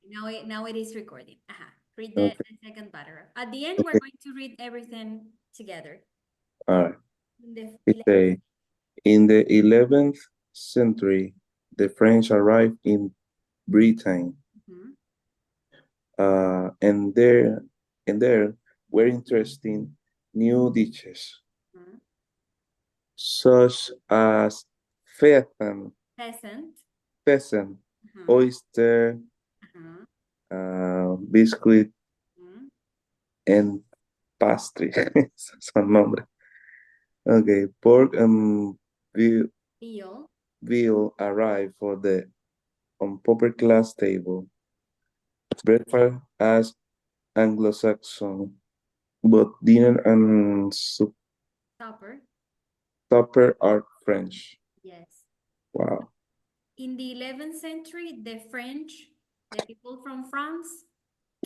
Now it is recording. Read Okay. the second paragraph. At the end, we're Okay. going to read everything together. All right. The It say, in the 11th century, the French arrived in Britain, Mhm. and there were interesting new dishes, Mhm. such as pheasant, Peasant. pheasant, Mhm. oyster, Mhm. biscuit, Mhm. and pastry. Son nombre. Okay, pork and Veal. veal arrived for the upper class table. Breakfast as Anglo-Saxon, but dinner and Supper. supper are French. Yes. Wow. In the 11th century, the French, the people from France,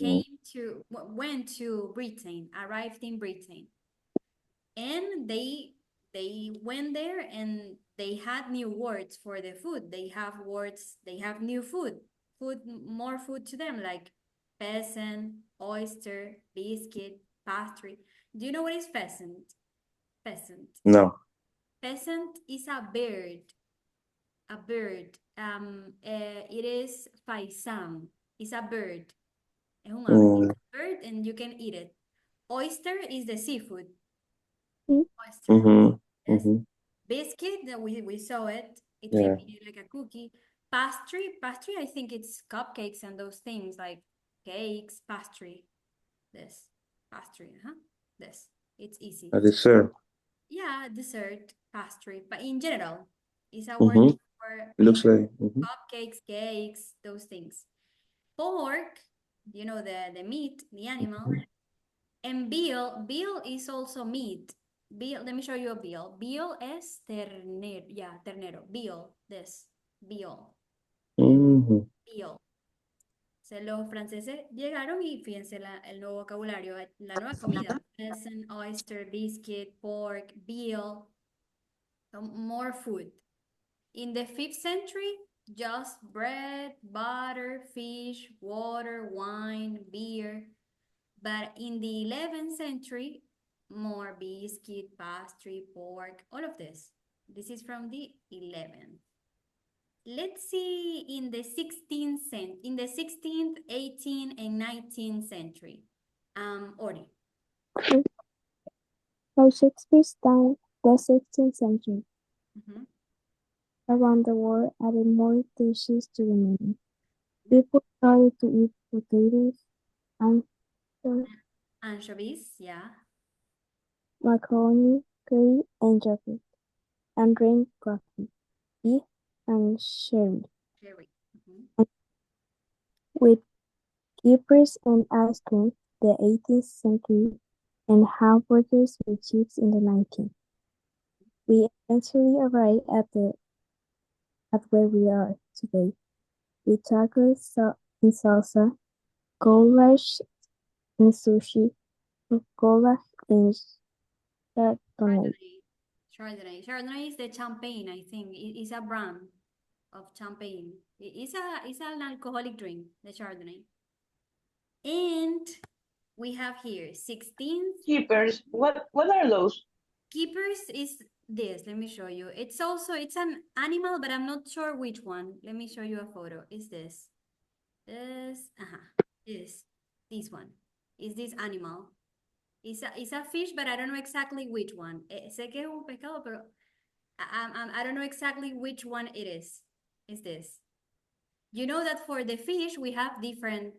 Mm, went to Britain, arrived in Britain, and they went there and they had new words for the food. They have words, they have new food, more food to them, like pheasant, oyster, biscuit, pastry. Do you know what is pheasant? Pheasant. no. Pheasant is a bird. A bird. It is faisán. It's a bird. Es un ave. Mm, It's a bird and you can eat it. Oyster is the seafood. Oyster. mm-hmm, Yes. mm-hmm, Biscuit, that we saw it. It can yeah. be like a cookie. Pastry, I think it's cupcakes and those things like cakes, pastry. This. Pastry, huh? This. It's easy. A dessert. Yeah, dessert, pastry. But in general, it's a word Mm-hmm. for It looks like. Mm-hmm. cupcakes, cakes, those things. Pork, the meat, the animal. And veal is also meat. Veal, let me show you a veal. Veal es ternero, yeah, ternero. Veal, this, veal, Mm-hmm. veal. O sea, los franceses llegaron y fíjense el nuevo vocabulario, la nueva comida. Pheasant, oyster, biscuit, pork, veal, more food. In the 5th century, just bread, butter, fish, water, wine, beer. But in the 11th century, more biscuit, pastry, pork, all of this. This is from the 11th. Let's see in the 16th, 18th, and 19th century. Ori. By Shakespeare's time, the 16th century, Mhm. around the world added more dishes to the menu. People started to eat potatoes, answer, Anchovies, yeah. macaroni, curry, and yogurt, and drink coffee, tea, and sherry, Cherry. Mhm. with capers and ice cream the 18th century, and hamburgers with chips in the 19th. We eventually arrived at where we are today, with tacos and salsa, goulash and sushi, Coca-Cola and Chardonnay. Chardonnay. Chardonnay. Chardonnay is the champagne, I think. It's a brand of champagne. It's an alcoholic drink, the Chardonnay. And we have here 16th. Keepers. What are those? Keepers is this. Let me show you. It's an animal, but I'm not sure which one. Let me show you a photo. Is this? This, this, this one. Is this animal? It's a fish, but I don't know exactly which one. Sé que es un pescado, pero I don't know exactly which one it is. Is this? You know that for the fish, we have different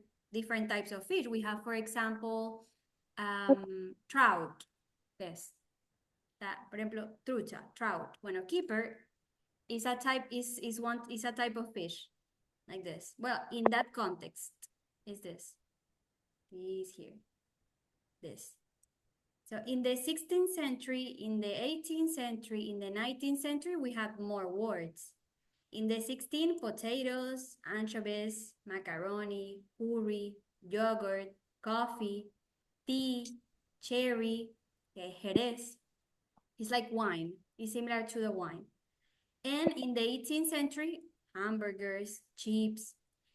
types of fish. We have, for example, trout. Yes. That, por ejemplo, trucha, trout. Bueno, keeper is a type is a type of fish like this. Well, in that context, is this. This here. This. So in the 16th century, in the 18th century, in the 19th century, we had more words. In the 16th, potatoes, anchovies, macaroni, curry, yogurt, coffee, tea, cherry, jerez. It's like wine. It's similar to the wine. And in the 18th century, hamburgers, chips.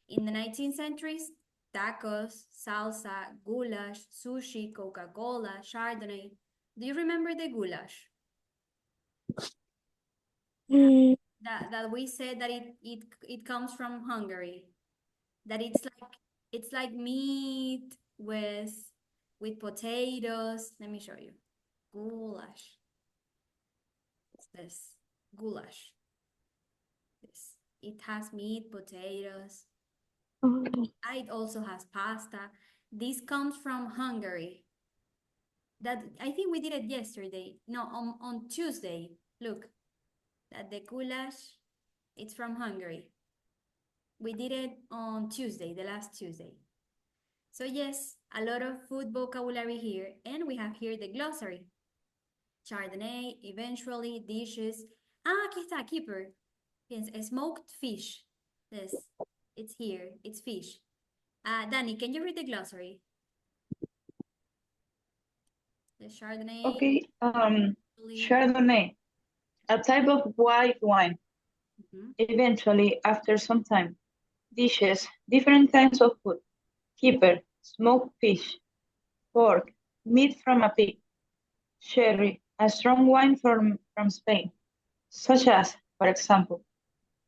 In the 19th centuries, tacos, salsa, goulash, sushi, Coca-Cola, Chardonnay. Do you remember the goulash? Mm, That we said that it comes from Hungary. That it's like meat with potatoes. Let me show you. Goulash. It's this goulash. This. It has meat, potatoes. okay. It also has pasta. This comes from Hungary. That I think we did it yesterday. No, on Tuesday. Look, that the goulash, it's from Hungary. We did it on Tuesday, the last Tuesday. So yes, a lot of food vocabulary here, and we have here the glossary. Chardonnay, eventually, dishes. Ah, aquí está, keeper. Yes, smoked fish. Yes, it's here, it's fish. Danny, can you read the glossary? The Chardonnay. Okay. Eventually- Chardonnay, a type of white wine. Mhm. Eventually, after some time. Dishes, different kinds of food. Keeper, smoked fish. Pork, meat from a pig. Sherry, a strong wine from Spain, such as, for example,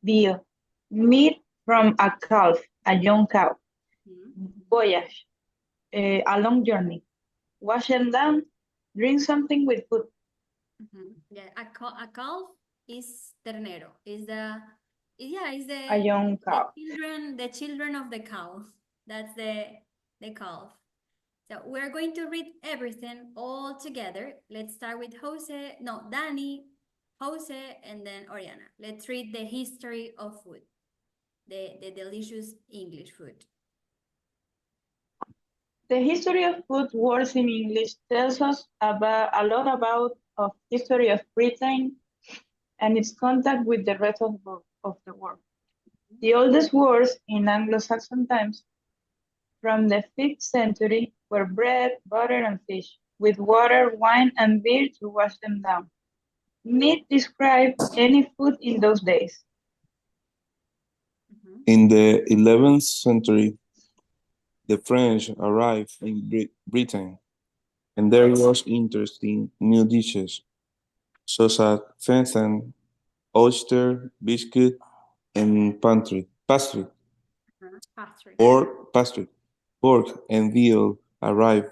veal, meat from a calf, a young cow. Mhm. Voyage, a long journey. Wash them down, drink something with food. Yeah, a calf is ternero. Is the is A young cow. the children of the cow. That's the calf. So we're going to read everything all together. Let's start with Danny, Jose, and then Oriana. Let's read the history of food, the delicious English food. The history of food words in English tells us about a lot about of history of Britain and its contact with the rest of the world. The oldest words in Anglo-Saxon times from the 5th century were bread, butter, and fish, with water, wine, and beer to wash them down. Meat described any food in those days. In the 11th century, the French arrived in Britain, and there was interesting new dishes, such as fenton, oyster, biscuit, and pastry. Pastry. Pork and veal arrived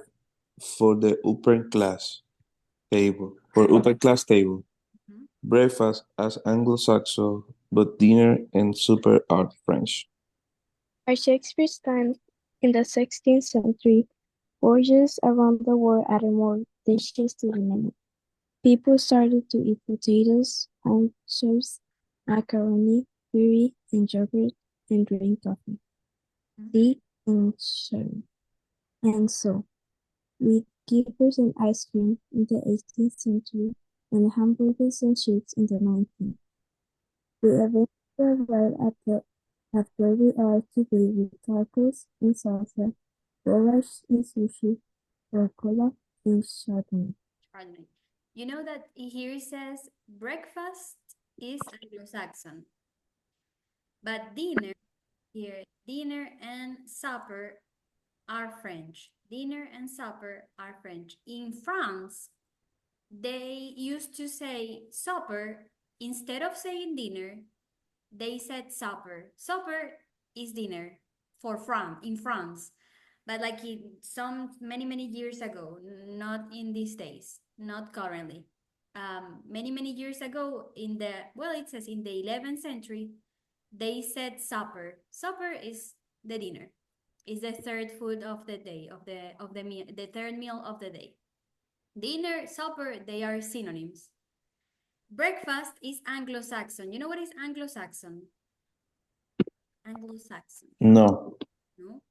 for the upper class table. Mhm. Breakfast as Anglo-Saxon, but dinner and supper are French. By Shakespeare's time, in the 16th century, voyages around the world added more dishes to the menu. People started to eat potatoes, anchovies, macaroni, puree, and yogurt, and drink coffee, tea, and sherry. And so, with keepers and ice cream in the 18th century, and hamburgers and chips in the 19th. We eventually arrived at where we are today with tacos and salsa, goulash and sushi, Coca-Cola and Chardonnay. Chardonnay. You know that here it says breakfast is Anglo-Saxon, but dinner and supper are French. Dinner and supper are French. In France, they used to say supper instead of saying dinner. They said supper. Supper is dinner for France in France, but like in some many years ago, not in these days, not currently. Many years ago, it says in the 11th century, they said supper. Supper is the dinner. Is the third food of the day of the meal, the third meal of the day. Dinner, supper, they are synonyms. Breakfast is Anglo-Saxon. You know what is Anglo-Saxon? Anglo-Saxon. No. No?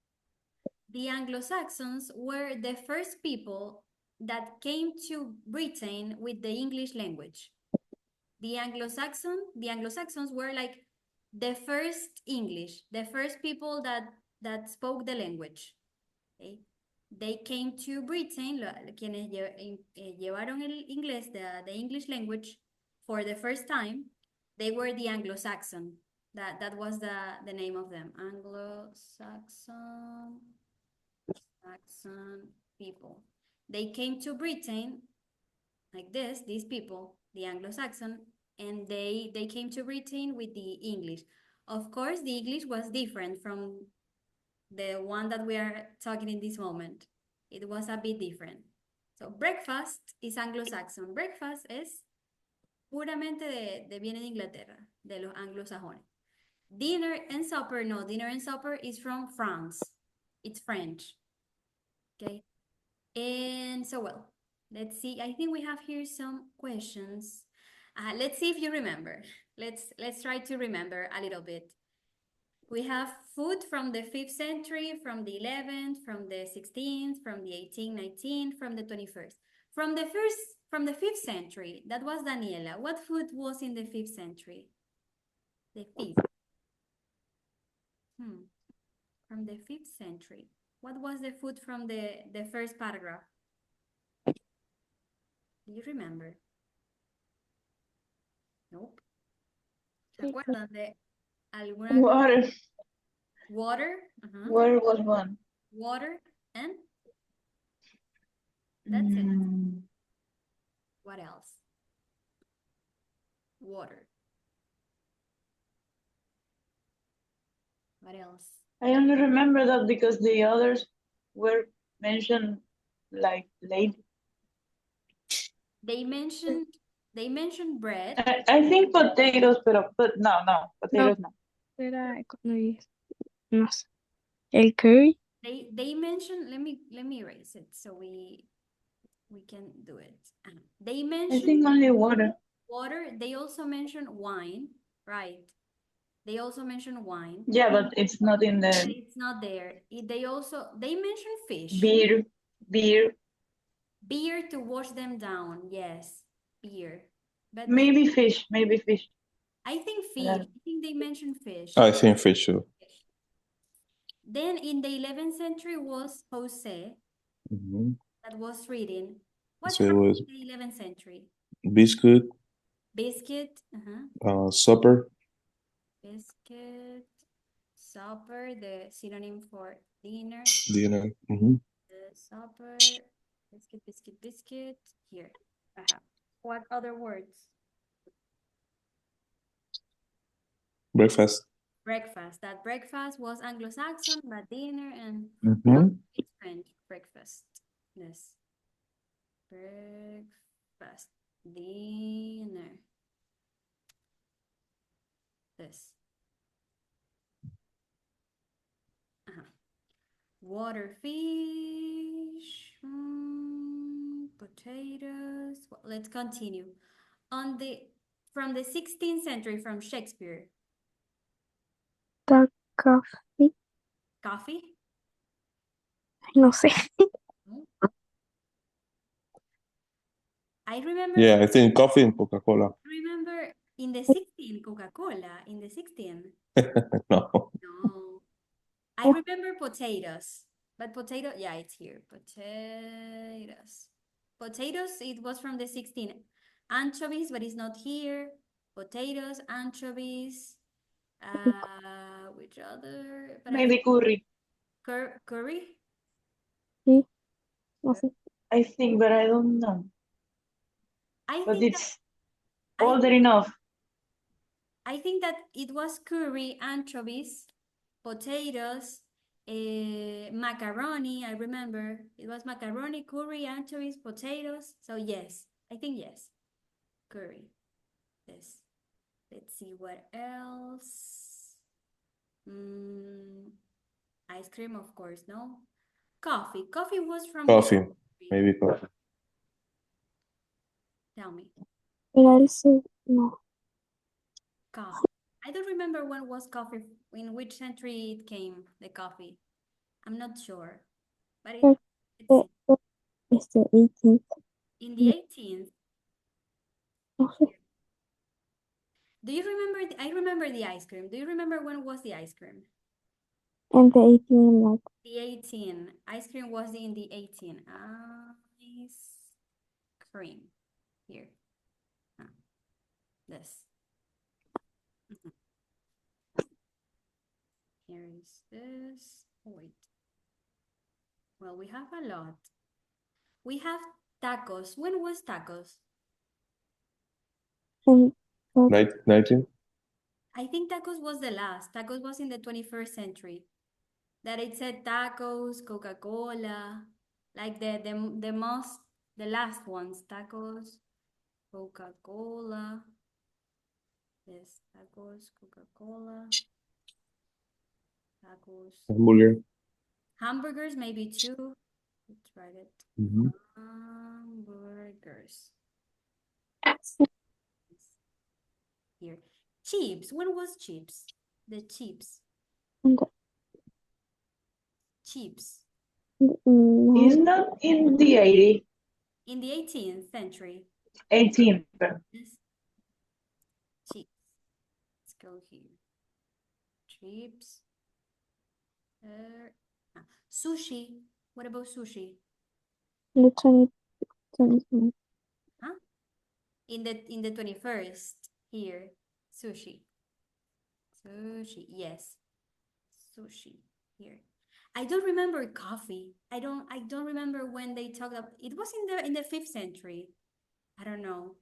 The Anglo-Saxons were the first people that came to Britain with the English language. The Anglo-Saxons were like the first English, the first people that spoke the language. Okay? They came to Britain, quienes llevaron el inglés, the English language, for the first time. They were the Anglo-Saxon. That was the name of them. Anglo-Saxon people. They came to Britain like this, these people, the Anglo-Saxon, and they came to Britain with the English. Of course, the English was different from the one that we are talking in this moment. It was a bit different. So breakfast is Anglo-Saxon. Breakfast es puramente viene de Inglaterra, de los anglosajones. Dinner and supper, no, dinner and supper is from France. It's French. Okay. And so, well, let's see. I think we have here some questions. Let's see if you remember. Let's try to remember a little bit. We have food from the 5th century, from the 11th, from the 16th, from the 18th, 19th, from the 21st. From the 5th century, that was Daniela. What food was in the 5th century? The 5th. From the 5th century. What was the food from the first paragraph? Do you remember? Nope. ¿Se acuerdan de alguna? Water. Water? Water was one. Water and? That's it. What else? Water. What else? I only remember that because the others were mentioned like late. They mentioned bread. I think potatoes, but no, potatoes no. Era no sé. El curry. They mentioned, let me erase it so we can do it. They I mentioned think only water. water. They also mentioned wine, right? They also mentioned wine. Yeah, but it's not in But the it's not there. They mentioned fish. beer. Beer to wash them down. Yes, beer. But Maybe fish. I think fish. Yeah. I think they mentioned fish. I think fish too. Then in the 11th century was Jose Mhm. that was reading. What So it happened was in the 11th century? biscuit, Biscuit, supper, biscuit, supper, the synonym for dinner, dinner. the supper, biscuit, here. What other words? Breakfast. Breakfast. That breakfast was Anglo-Saxon, but dinner and it's French. Breakfast. Yes. Breakfast. Dinner. This. Water, fish, potatoes. Well, let's continue. From the 16th century, from Shakespeare. The coffee. Coffee? No sé. I remember. Yeah, I think coffee and Coca-Cola. Remember in the 16th, Coca-Cola, in the 16th. No. No. I remember potatoes, but yeah, it's here. Potatoes. Potatoes, it was from the 16th. Anchovies, but it's not here. Potatoes, anchovies. Which other? But Maybe curry. Curry? Sí. No sé. I think, but I don't know. But it's older enough. I think that it was curry, anchovies, potatoes, macaroni. I remember it was macaroni, curry, anchovies, potatoes. So yes, I think yes, curry. Yes. Let's see what else. Ice cream, of course, no. Coffee. Coffee was from Coffee. Maybe coffee. Tell me. No. Coffee. I don't remember when was coffee, in which century it came, the coffee. I'm not sure. But It's the 18th. In the 18th. No sé. Do you remember? I remember the ice cream. Do you remember when was the ice cream? And the 18th, like. The 18. Ice cream was in the 18. Ice cream. Here. This. Here is this. Wait. Well, we have a lot. We have tacos. When was tacos? And 19? I think tacos was the last. Tacos was in the 21st century. That it said tacos, Coca-Cola, like the last ones. Tacos, Coca-Cola. Yes, tacos, Coca-Cola. Tacos. Hamburger. Hamburgers, maybe two. Let's write it. Mhm. Hamburgers. Here. Chips. When was chips? The chips. Chips. It's not in the 80, In the 18th century. 18th. Yes. Chips. Let's go here. Chips. Sushi. What about sushi? the 2020. Huh? In the 21st here. Sushi. Sushi. Yes. Sushi here. I don't remember coffee. I don't remember when they talked about it. Was in the 5th century. I don't know.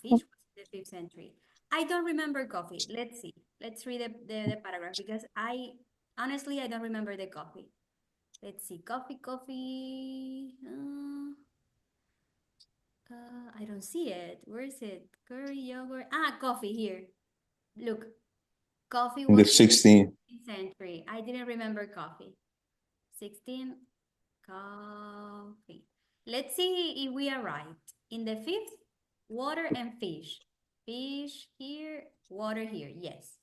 Fish was in the 5th century. I don't remember coffee. Let's see. Let's read the paragraph because honestly I don't remember the coffee. Let's see. Coffee. I don't see it. Where is it? Curry, yogurt. Coffee here. Look. Coffee In the was 16th. 16th century. I didn't remember coffee. 16, coffee. Let's see if we are right. In the 5th, water and fish. Fish here, water here. Yes.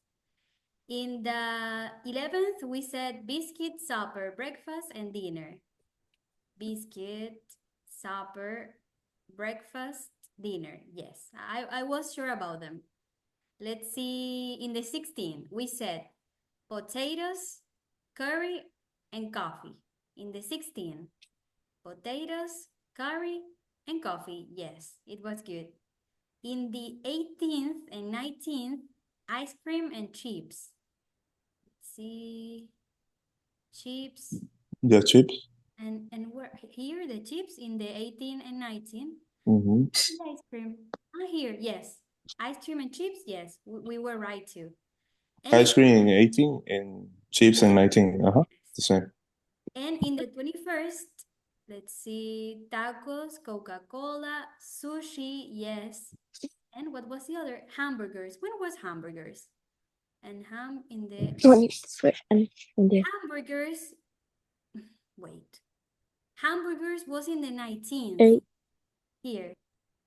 In the 11th, we said biscuit, supper, breakfast, and dinner. Biscuit, supper, breakfast, dinner. Yes, I was sure about them. Let's see. In the 16th, we said potatoes, curry, and coffee. In the 16th, potatoes, curry, and coffee. Yes, it was good. In the 18th and 19th, ice cream and chips. Let's see. Chips. The chips. And where here the chips in the 18 and 19. Mm-hmm. Ice cream. Here, yes. Ice cream and chips, yes. We were right too. And Ice cream in 18 and chips in 19. The same. And in the 21st, let's see, tacos, Coca-Cola, sushi, yes. And what was the other? Hamburgers. When was hamburgers? And in the 21st and the hamburgers, wait. Hamburgers was in the 19th. 8. Here,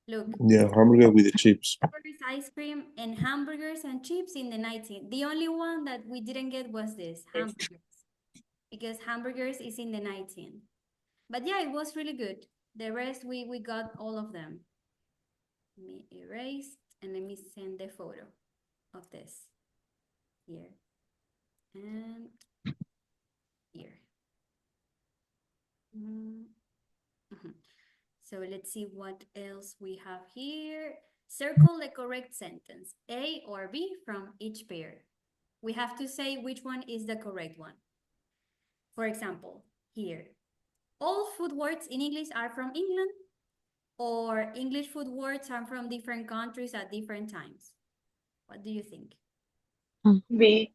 look. Yeah, hamburger with the chips. Hamburgers, ice cream, and hamburgers and chips in the 19th. The only one that we didn't get was this, hamburgers. Because hamburgers is in the 19th. But yeah, it was really good. The rest, we got all of them. Let me erase and let me send the photo of this. Here. And here. So let's see what else we have here. Circle the correct sentence, A or B from each pair. We have to say which one is the correct one. For example, here. All food words in English are from England, or English food words are from different countries at different times. What do you think? B.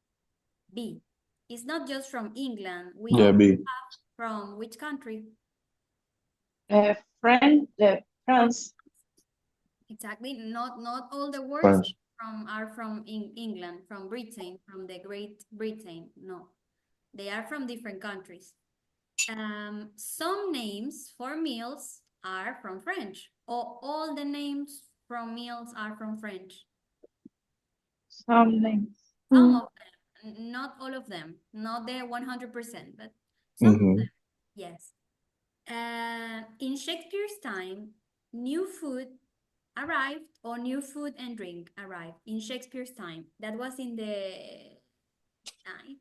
B. It's not just from England. We Yeah, B. have from which country? France. Exactly. Not all the words France. are from England, from Britain, from the Great Britain. No, they are from different countries. Some names for meals are from French, or all the names from meals are from French. Some names. Some of them, not all of them, not the 100%, but some of them, yes. In Shakespeare's time, new food arrived, or new food and drink arrived in Shakespeare's time. That was in the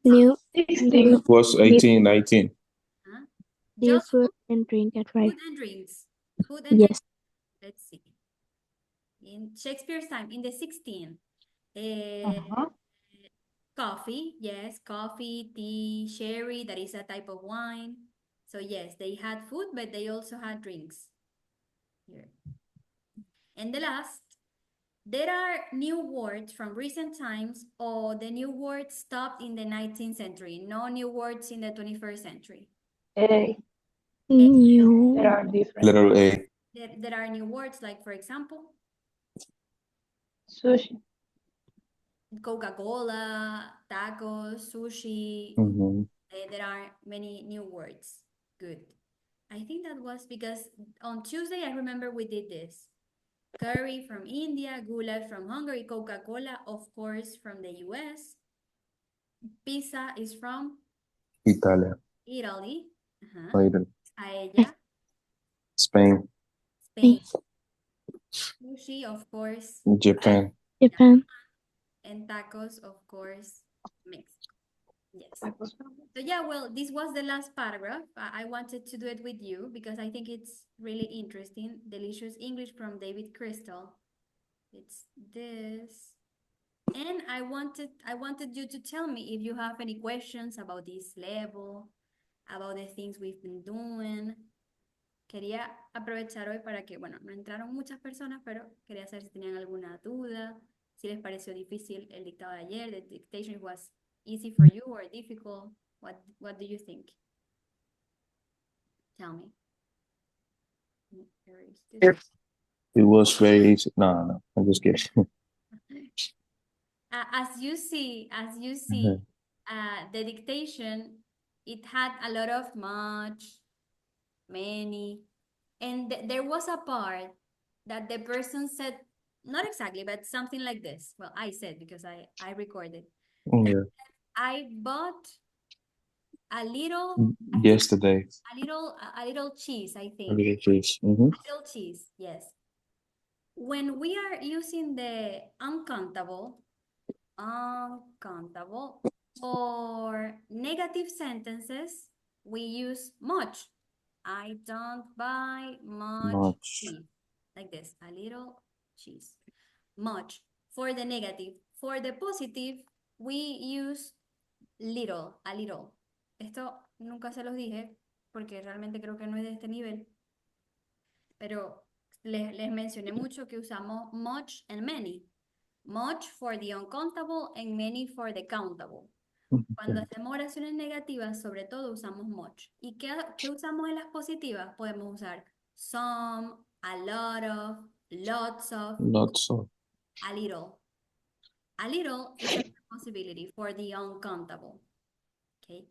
new 16. Was 1819. new just food and drink at food right. and drinks. Food and Yes. drinks. Let's see. In Shakespeare's time, in the 16th. Coffee, yes, coffee, tea, sherry, that is a type of wine. So yes, they had food, but they also had drinks here. And the last, there are new words from recent times, or the new words stopped in the 19th century. No new words in the 21st century. A. New. There are different. Letter A. There are new words, like, for example, Sushi. Coca-Cola, tacos, sushi. Mhm. There are many new words. Good. I think that was because on Tuesday, I remember we did this. Curry from India, goulash from Hungary, Coca-Cola, of course, from the US. Pizza is from Italia. Italy. Later. Paella, Spain. Spain. Sushi, of course. Japan. Japan. And tacos, of course, Mexico. Yes. Tacos. So yeah, well, this was the last paragraph. I wanted to do it with you because I think it's really interesting. Delicious English from David Crystal. It's this. And I wanted you to tell me if you have any questions about this level, about the things we've been doing. Quería aprovechar hoy para que, bueno, no entraron muchas personas, pero quería saber si tenían alguna duda, si les pareció difícil el dictado de ayer, the dictation was easy for you or difficult. What do you think? Tell me. Where is this? It was very easy. No, I'm just kidding. As you see, Mhm. the dictation, it had a lot of much, many, and there was a part that the person said, not exactly, but something like this. Well, I said because I recorded. Yeah. I bought a little, Yesterday. a little cheese, I A think. little cheese. Mhm. A little cheese, yes. When we are using the uncountable, for negative sentences, we use much. I don't buy much Much. cheese. Like this, a little cheese. Much for the negative. For the positive, we use little, a little. Esto nunca se los dije porque realmente creo que no es de este nivel, pero les mencioné mucho que usamos much and many. Much for the uncountable and many for the countable. Cuando hacemos oraciones negativas, sobre todo usamos much. ¿Y qué usamos en las positivas? Podemos usar some, a lot of, lots of, Lots of. a little. A little is a possibility for the uncountable. Okay.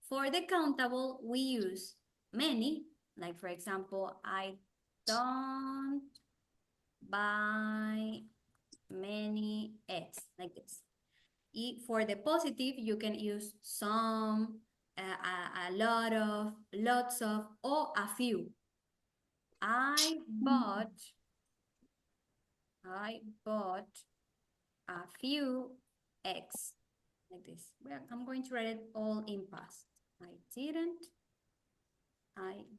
For the countable, we use many. Like, for example, I don't buy many eggs, like this. For the positive, you can use some, a lot of, lots of, or a few. I bought a few eggs, like this. Well, I'm going to write it all in past. I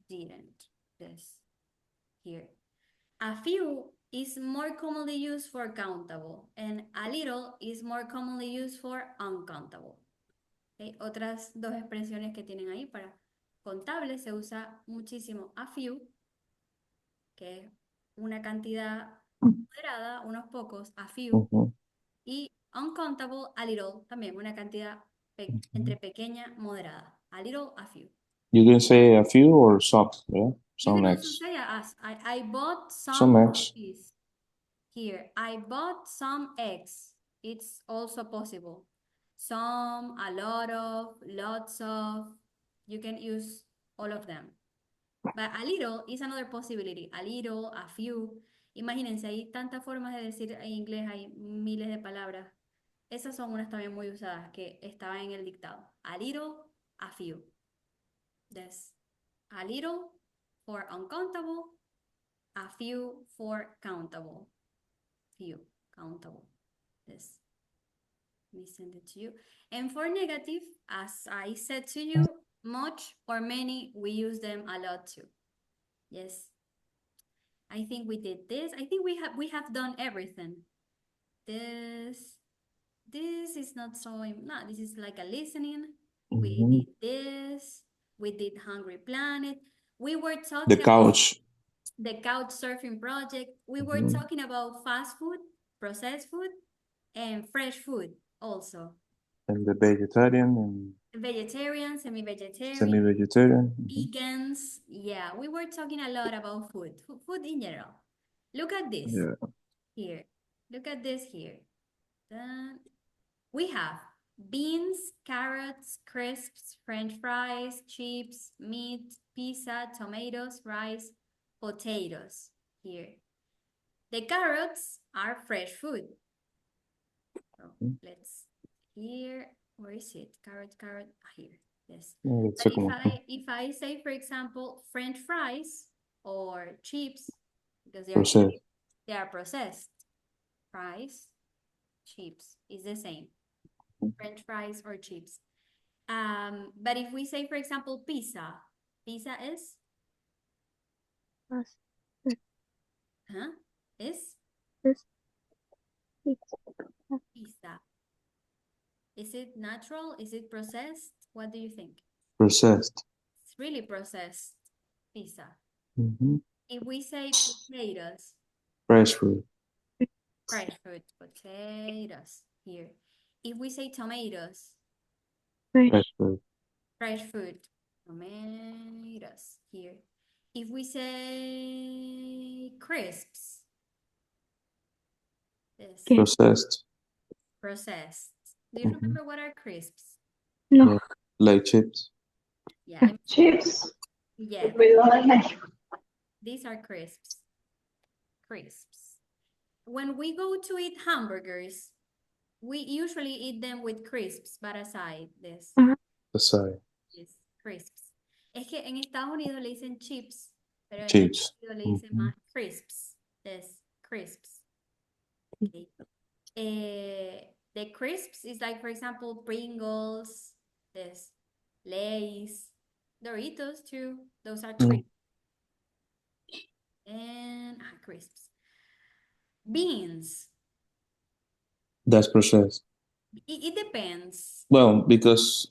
didn't, this here. A few is more commonly used for countable, and a little is more commonly used for uncountable. Okay. Otras dos expresiones que tienen ahí para contable se usa muchísimo a few, que es una cantidad moderada, unos pocos, a few, y uncountable, a little, también una cantidad entre pequeña, moderada. A little, a few. You can say a few or some, yeah? You Some can also eggs. say as I bought Some eggs. eggs. Here, I bought some eggs. It's also possible. Some, a lot of, lots of. You can use all of them. But a little is another possibility. A little, a few. Imagínense, hay tantas formas de decir en inglés, hay miles de palabras. Esas son unas también muy usadas que estaban en el dictado. A little, a few. That's a little for uncountable, a few for countable. Few, countable. Yes. Let me send it to you. And for negative, as I said to you, much or many, we use them a lot too. Yes. I think we did this. I think we have done everything. This, this is not so, no, this is like a listening. We Mhm. did this. We did Hungry Planet. We were The talking about couch. the couch surfing project. We were Mhm. talking about fast food, processed food, and fresh food also. And the vegetarian and Vegetarian, semi-vegetarian, semi-vegetarian. Mhm. vegans. Yeah, we were talking a lot about food, food in general. Look at this Yeah. here. Look at this here. Then we have beans, carrots, crisps, French fries, chips, meat, pizza, tomatoes, rice, potatoes here. The carrots are fresh food. So let's here. Where is it? Carrot, here. Yes. Yeah, the But second one. if I say, for example, French fries or chips, because Processed. they are processed. Fries, chips is the same. French fries or chips. But if we say, for example, pizza, pizza is, Yes. is Yes. pizza. Is it natural? Is it processed? What do you think? Processed. It's really processed pizza. Mhm. If we say potatoes, Fresh food. fresh food, potatoes here. If we say tomatoes, Fresh. Fresh food. fresh food, tomatoes here. If we say crisps, this Okay. Processed. processed. Do you Mhm. remember what are crisps? No. Yeah. Like chips. Yeah, Chips. yeah, We don't like. these are crisps. Crisps. When we go to eat hamburgers, we usually eat them with crisps, but aside this, Aside. this crisps. Es que en Estados Unidos le dicen chips, pero en Chips. Estados Unidos le dicen Mhm. más crisps. This crisps. Okay. The crisps is like, for example, Pringles, this Lay's, Doritos too. Those are Mm. crisps. And crisps. Beans. That's processed. It depends. Well, because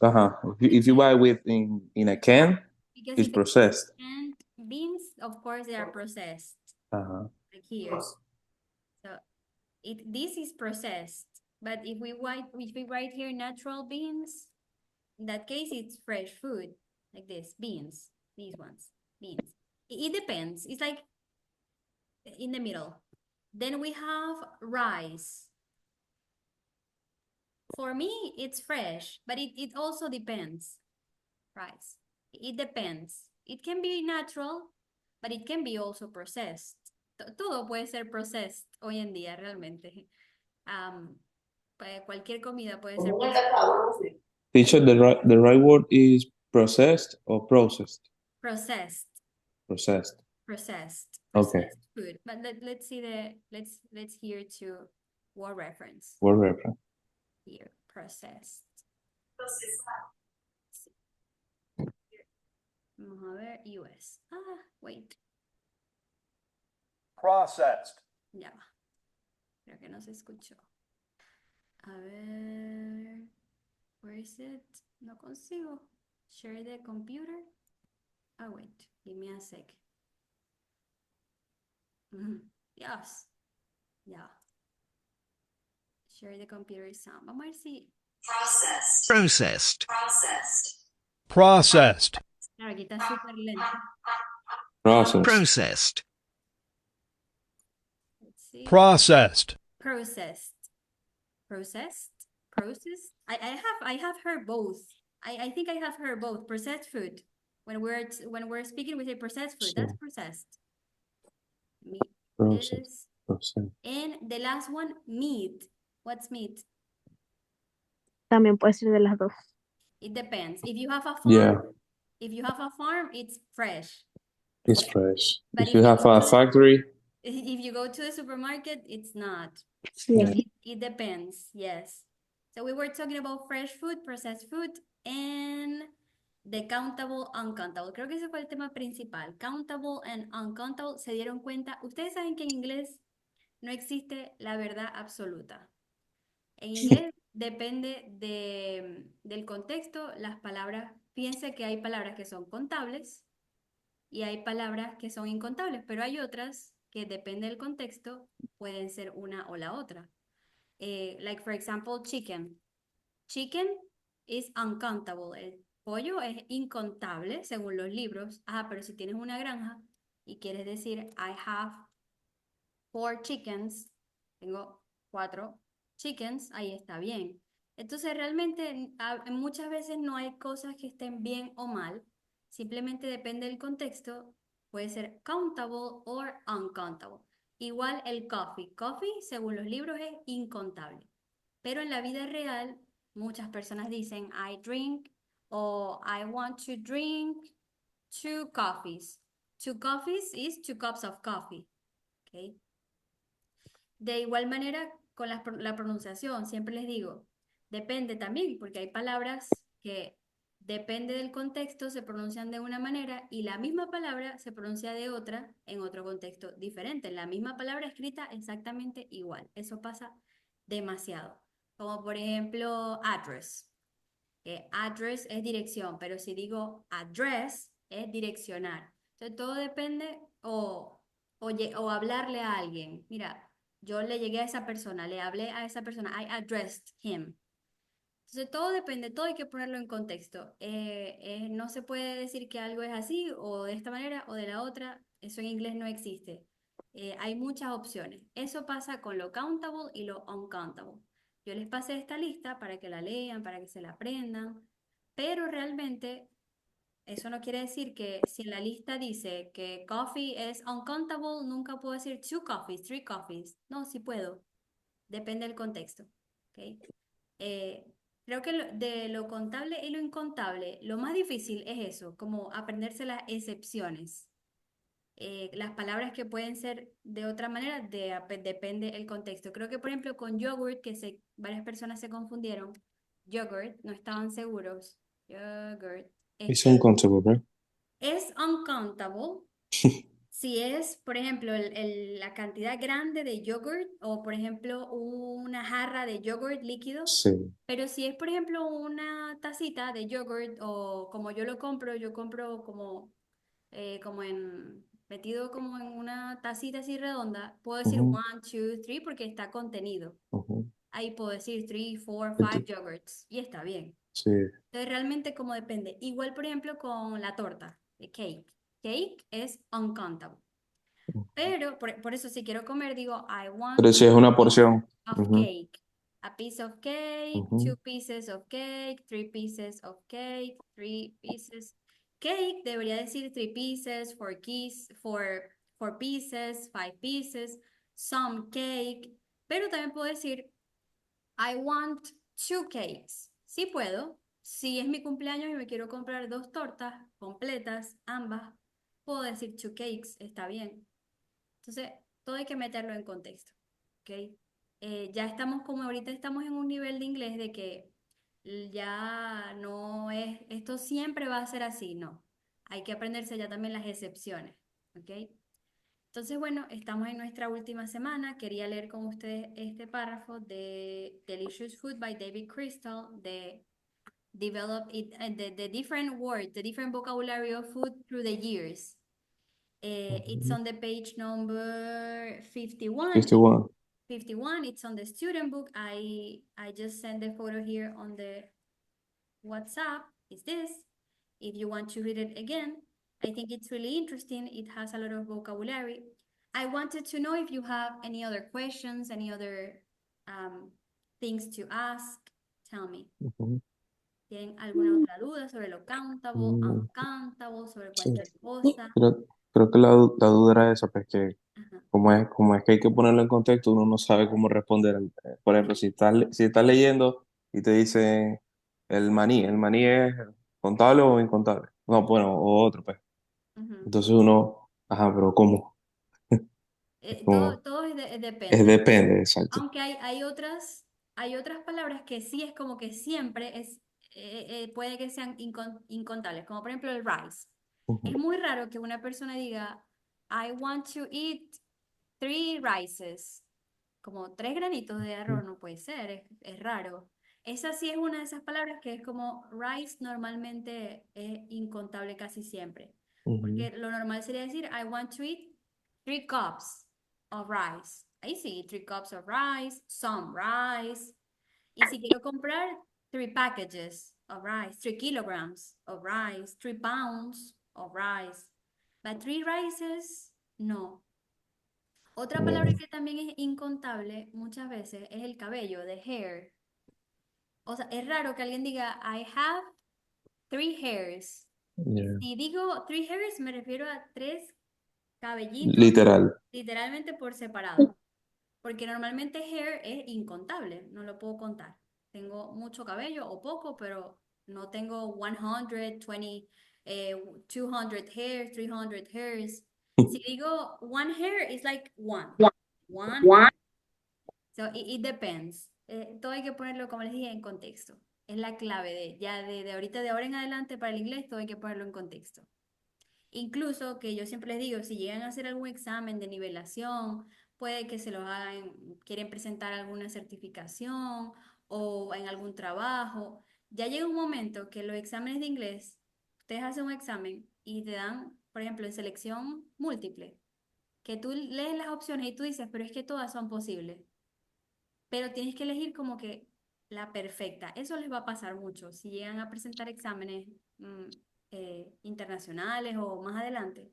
if you buy with in a can, Because it's if it's processed. and beans, of course, they are processed. Uh-huh. Like here. So this is processed. But if we write here natural beans, in that case it's fresh food. Like this, beans. These ones, beans. It depends. It's like in the middle. Then we have rice. For me, it's fresh, but it also depends. Rice. It depends. It can be natural, but it can be also processed. Todo puede ser processed hoy en día, realmente. Cualquier comida puede ser processed. Teacher, the right word is processed or processed? Processed. Processed. Processed. Okay. Processed food. But let's see let's hear to word reference. Word reference. Here, processed. Vamos a ver, US. Wait. Processed. Ya va. Creo que no se escuchó. A ver. Where is it? No consigo. Share the computer. Oh, wait. Give me a sec. Yes. Ya. Share the computer sound. Vamos a ver si. Processed. Processed. Processed. Processed. Claro, aquí está súper lento. Processed. Processed. Let's see. Processed. Processed. Processed. Processed. I have heard both. I think I have heard both. Processed food. When we're speaking, we say processed food. That's processed. Meat. Processed. Is- Processed. And the last one, meat. What's meat? También puede ser de las dos. It depends. If you have a farm, Yeah, it's fresh. it's fresh. But If you have go a to the- factory, If you go to the supermarket, it's not. Yeah. It depends, yes. So we were talking about fresh food, processed food, and the countable, uncountable. Creo que ese fue el tema principal. Countable and uncountable. ¿Se dieron cuenta? Ustedes saben que en inglés no existe la verdad absoluta. En inglés depende del contexto, las palabras, piense que hay palabras que son contables y hay palabras que son incontables, pero hay otras que depende del contexto, pueden ser una o la otra. Like for example, chicken. Chicken is uncountable. El pollo es incontable según los libros. Ah, pero si tienes una granja y quieres decir I have 4 chickens, tengo 4 chickens, ahí está bien. Entonces realmente muchas veces no hay cosas que estén bien o mal, simplemente depende del contexto, puede ser countable o uncountable. Igual el coffee. Coffee, según los libros, es incontable. Pero en la vida real, muchas personas dicen I drink o I want to drink 2 coffees. 2 coffees is 2 cups of coffee. Okay. De igual manera, con la pronunciación, siempre les digo, depende también, porque hay palabras que depende del contexto, se pronuncian de una manera y la misma palabra se pronuncia de otra en otro contexto diferente. La misma palabra escrita exactamente igual. Eso pasa demasiado. Como por ejemplo, address. Address es dirección, pero si digo address es direccionar. Entonces todo depende o hablarle a alguien. Mira, yo le llegué a esa persona, le hablé a esa persona, I addressed him. Entonces todo depende, todo hay que ponerlo en contexto. No se puede decir que algo es así o de esta manera o de la otra. Eso en inglés no existe. Hay muchas opciones. Eso pasa con lo countable y lo uncountable. Yo les pasé esta lista para que la lean, para que se la aprendan, pero realmente eso no quiere decir que si en la lista dice que coffee es uncountable, nunca puedo decir 2 coffees, 3 coffees. No, sí puedo. Depende del contexto. ¿Ok? Eh, Creo que de lo contable y lo incontable, lo más difícil es eso, como aprenderse las excepciones. Las palabras que pueden ser de otra manera, depende el contexto. Creo que, por ejemplo, con yogurt, varias personas se confundieron, yogurt, no estaban seguros. Yogurt. It's Este, uncountable, right? es uncountable si es, por ejemplo, la cantidad grande de yogurt o, por ejemplo, una jarra de yogurt líquido, Sí. pero si es, por ejemplo, una tacita de yogurt o como yo compro metido como en una tacita así redonda, puedo decir Ujú, 1, 2, 3 porque está contenido. ujú. Ahí puedo decir 3, 4, 5 Enti- yogurts y está bien. Sí. Entonces realmente como depende. Igual, por ejemplo, con la torta de cake. Cake es uncountable. Pero por eso si quiero comer, digo, I want Pero si es una porción. of Ujú, cake. A piece of cake, ujú, 2 pieces of cake, 3 pieces of cake, 3 pieces. Cake debería decir 3 pieces, 4 keys, 4 pieces, 5 pieces, some cake. Pero también puedo decir, I want 2 cakes. Sí puedo. Si es mi cumpleaños y me quiero comprar 2 tortas completas, ambas, puedo decir 2 cakes, está bien. Entonces, todo hay que meterlo en contexto, ¿ok? Ya estamos como ahorita estamos en un nivel de inglés de que ya no es, esto siempre va a ser así, no. Hay que aprenderse ya también las excepciones, ¿ok? Entonces, bueno, estamos en nuestra última semana. Quería leer con ustedes este párrafo de Delicious Food by David Crystal, de Develop it, the different words, the different vocabulary of food through the years. It's ujú. on the page number 51. 51. 51, it's on the student book. I just sent the photo here on the WhatsApp. Is this? If you want to read it again, I think it's really interesting. It has a lot of vocabulary. I wanted to know if you have any other questions, any other things to ask. Tell me. Ujú. ¿Tienen alguna otra duda sobre lo countable, Mm, uncountable, sobre sí. cualquier cosa? Creo que la duda era esa, pues que Ajá. como es que hay que ponerlo en contexto, uno no sabe cómo responder. Por ejemplo, si estás leyendo y te dicen el maní es contable o incontable. No, bueno, o otro, pues. Ujú. Entonces uno, ajá, pero ¿cómo? Es Todo, como, todo es depende. depende, exacto. Aunque hay otras palabras que sí es como que siempre puede que sean incontables, como por ejemplo el rice. Es Ujú, muy raro que una persona diga, I want to eat 3 rices. Como 3 granitos de arroz no puede ser, es raro. Esa sí es una de esas palabras que es como rice normalmente es incontable casi siempre. Ujú. Porque lo normal sería decir, I want to eat 3 cups of rice. Ahí sí, 3 cups of rice, some rice. Y si quiero comprar 3 packages of rice, 3 kilograms of rice, 3 pounds of rice. But 3 rices, no. Otra palabra Yeah, que también es incontable muchas veces es el cabello, the hair. O sea, es raro que alguien diga, I have 3 hairs. yeah. Si digo 3 hairs, me refiero a 3 cabellitos, Literal. literalmente por separado. Porque normalmente hair es incontable, no lo puedo contar. Tengo mucho cabello o poco, pero no tengo 120, 200 hairs, 300 hairs. Si digo one hair, it's like one. One hair. So it depends. Todo hay que ponerlo, como les dije, en contexto. Es la clave ya de ahorita, de ahora en adelante para el inglés, todo hay que ponerlo en contexto. Incluso que yo siempre les digo, si llegan a hacer algún examen de nivelación, puede que se lo hagan, quieren presentar alguna certificación o en algún trabajo. Ya llega un momento que los exámenes de inglés, ustedes hacen un examen y te dan, por ejemplo, en selección múltiple, que tú lees las opciones y tú dices, pero es que todas son posibles, pero tienes que elegir como que la perfecta. Eso les va a pasar mucho si llegan a presentar exámenes internacionales o más adelante.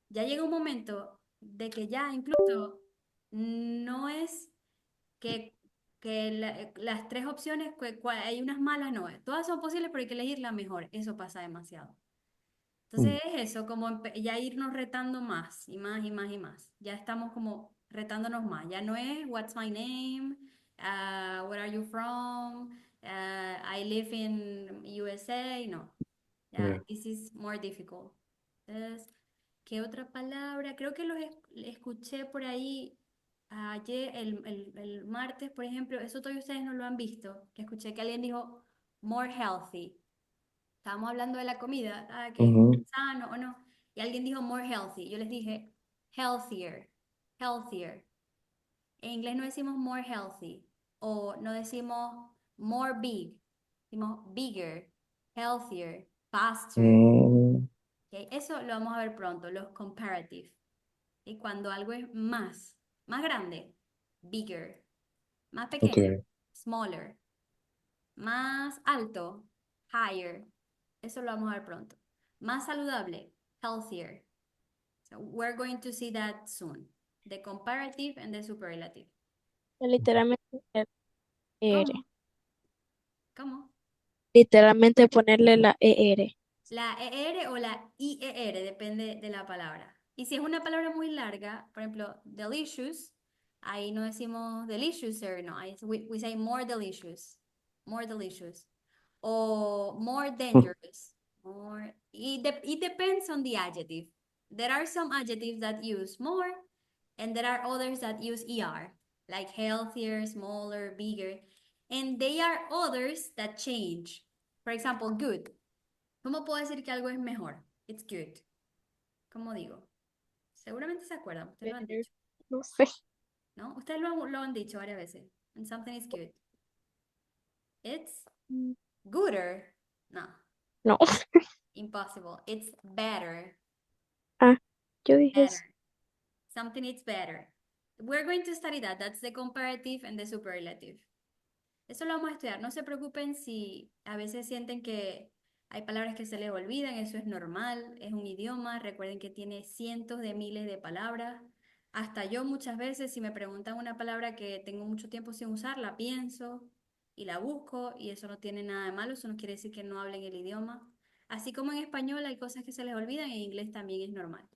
Ya llega un momento de que ya incluso no es que las 3 opciones, hay unas malas, no, todas son posibles, pero hay que elegir la mejor. Eso pasa demasiado. Mm, Entonces es eso, como ya irnos retando más y más y más y más. Ya estamos como retándonos más. Ya no es what's my name, where are you from, I live in USA, no. Ya, yeah. this is more difficult. Entonces, ¿qué otra palabra? Creo que escuché por ahí ayer, el martes, por ejemplo, eso todavía ustedes no lo han visto, que escuché que alguien dijo more healthy. Estábamos hablando de la comida, que es Ujú. sano o no, y alguien dijo more healthy. Yo les dije healthier, healthier. En inglés no decimos more healthy o no decimos more big, decimos bigger, healthier, faster. Mm, ¿Ok? Eso lo vamos a ver pronto, los comparative. Y cuando algo es más grande, bigger, más pequeño, okay. smaller, más alto, higher. Eso lo vamos a ver pronto. Más saludable, healthier. So we're going to see that soon. The comparative and the superlative. Literalmente el ER. ¿Cómo? ¿Cómo? Literalmente ponerle la ER. La ER o la IER, depende de la palabra. Y si es una palabra muy larga, por ejemplo, delicious, ahí no decimos deliciouser, no, we say more delicious, more delicious. O more dangerous, more, it depends on the adjective. There are some adjectives that use more, and there are others that use ER, like healthier, smaller, bigger. And they are others that change. For example, good. ¿Cómo puedo decir que algo es mejor? It's good. ¿Cómo digo? Seguramente se acuerdan, ustedes lo han Better. dicho, No sé. ¿no? Ustedes lo han dicho varias veces. And something is good. It's Mm, gooder. No, no. impossible. It's better. Ah, yo dije Better. Something is better. We're going to study that. That's the comparative and the superlative. Eso lo vamos a estudiar. No se preocupen si a veces sienten que hay palabras que se les olvidan, eso es normal, es un idioma. Recuerden que tiene cientos de miles de palabras. Hasta yo muchas veces, si me preguntan una palabra que tengo mucho tiempo sin usar, la pienso y la busco y eso no tiene nada de malo, eso no quiere decir que no hablen el idioma. Así como en español hay cosas que se les olvidan, en inglés también es normal.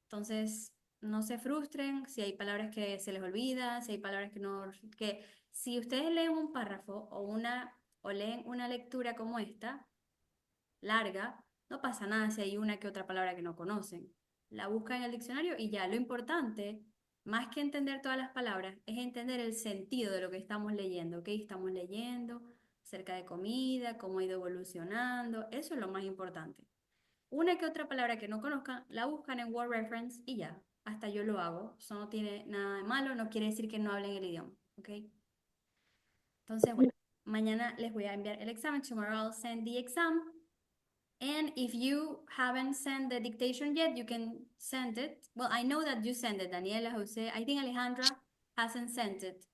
Entonces, no se frustren si hay palabras que se les olvidan, si hay palabras que no, que si ustedes leen un párrafo o leen una lectura como esta, larga, no pasa nada si hay una que otra palabra que no conocen. La buscan en el diccionario y ya, lo importante, más que entender todas las palabras, es entender el sentido de lo que estamos leyendo, ¿ok? Estamos leyendo acerca de comida, cómo ha ido evolucionando, eso es lo más importante. Una que otra palabra que no conozcan, la buscan en Word Reference y ya. Hasta yo lo hago. Eso no tiene nada de malo, no quiere decir que no hablen el idioma. ¿Ok? Entonces, bueno. Mañana les voy a enviar el examen. Tomorrow I'll send the exam. And if you haven't sent the dictation yet, you can send it. Well, I know that you sent it, Daniela, Jose. I think Alejandra hasn't sent it.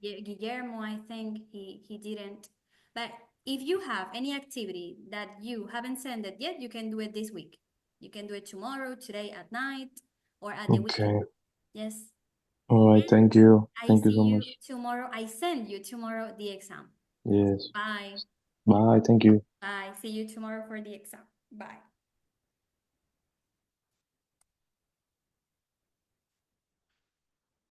Guillermo, I think he didn't. But if you have any activity that you haven't sent it yet, you can do it this week. You can do it tomorrow, today at night, or at the weekend. Okay. Yes. All right. Thank you. I Thank you see so you much. tomorrow. I send you tomorrow the exam. Yes. Bye. Bye. Thank you. Bye. See you tomorrow for the exam. Bye.